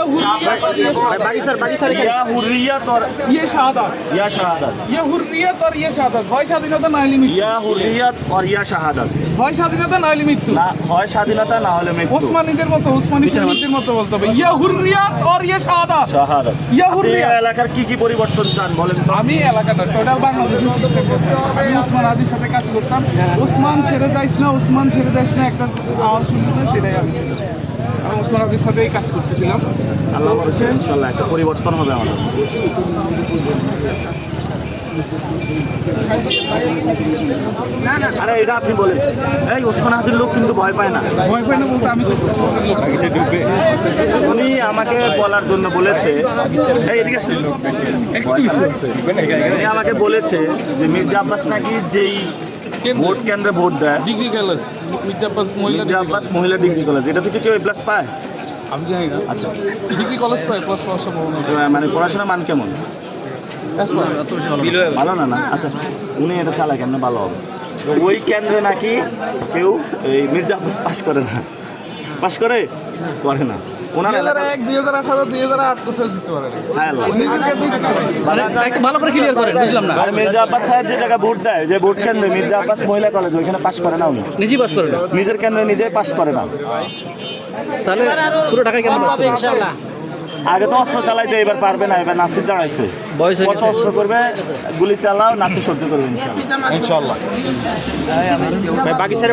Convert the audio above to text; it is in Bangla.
ये हुर्रियत और ये शहादत। बाकी सर या हुर्रियत और ये शहादत। या शहादत, ये हुर्रियत और ये शहादत। হয় স্বাধীনতা না হলে মৃত্যু। या हुर्रियत और या शहादत, হয় স্বাধীনতা না হলে মৃত্যু। না হয় স্বাধীনতা না হলে মৃত্যু। ওসমানীদের মতো ওসমানী শহীদদের মতো বলতে হবে ইয়া হুর্রিয়াত और ये शहादत। শাহাদাত। ইয়া আপনি হুর্রিয়াত। এই এলাকার কি কি পরিবর্তন চান বলেন তো? আমি এলাকাটা টোটাল বাংলাদেশের system করতাম। আমি ওসমান আদির সাথে কাজ করতাম। ওসমান ছেড়ে যাইস না, ওসমান ছেড়ে যাইস না, একটা আওয়াজ শুনতে না, সেটাই আমি ছিলাম। আমি ওসমান আদির সাথেই কাজ করতেছিলাম। আল্লাহ বলেছে ইনশাআল্লাহ একটা পরিবর্তন হবে আমাদের। আরে এটা আপনি বলেন, এই ওসমান হাদির লোক কিন্তু ভয় পায় না। ভয় পাই না বলতে আমি তো ওসমানের লোক না। উনি আমাকে বলার জন্য বলেছে, এই এদিকে আসেন। উনি আমাকে বলেছে যে মির্জা আব্বাস নাকি যেই ভোট কেন্দ্রে ভোট দেয়, ডিগ্রি কলেজ মির্জা আব্বাস মহিলা মির্জা আব্বাস মহিলা ডিগ্রি কলেজ, এটা থেকে কেউ প্লাস পায়? আমি জানি না। আচ্ছা, ডিগ্রি কলেজ পায় প্লাস পাওয়ার সম্ভাবনা। মানে পড়াশোনার মান কেমন? ভালো না? না আচ্ছা, উনি এটা চালায় কেন ভালো হবে? তো ওই কেন্দ্রে নাকি কেউ এই মির্জা আব্বাস পাস করে না, পাস করে না ওনার এলাকা। 2001, 2018, 2008 কোথাও দিতে পারে না। হ্যাঁ, আল্লাহ। নিজেকে নিজে একটু ভালো করে ক্লিয়ার করেন, বুঝলাম না। আর মির্জা আব্বাস সাহেব যে জায়গায় ভোট দেয়, যে ভোট কেন্দ্রে মির্জা আব্বাস মহিলা কলেজ, ওইখানে পাস করে না উনি, নিজেই পাস করেন, নিজের কেন্দ্রে নিজেই পাস করে না। তাহলে পুরো ঢাকায় কেমন পাস করবেন? আগে তো অস্ত্র চালাইতে, এবার পারবে না, এবার নাসির দাঁড়াইছে। বয়স হয়ে কত গেছে। অস্ত্র করবে, গুলি চালাও, নাসির সহ্য করবে ইনশাআল্লাহ। ইনশাআল্লাহ। ভাই বাকি স্যার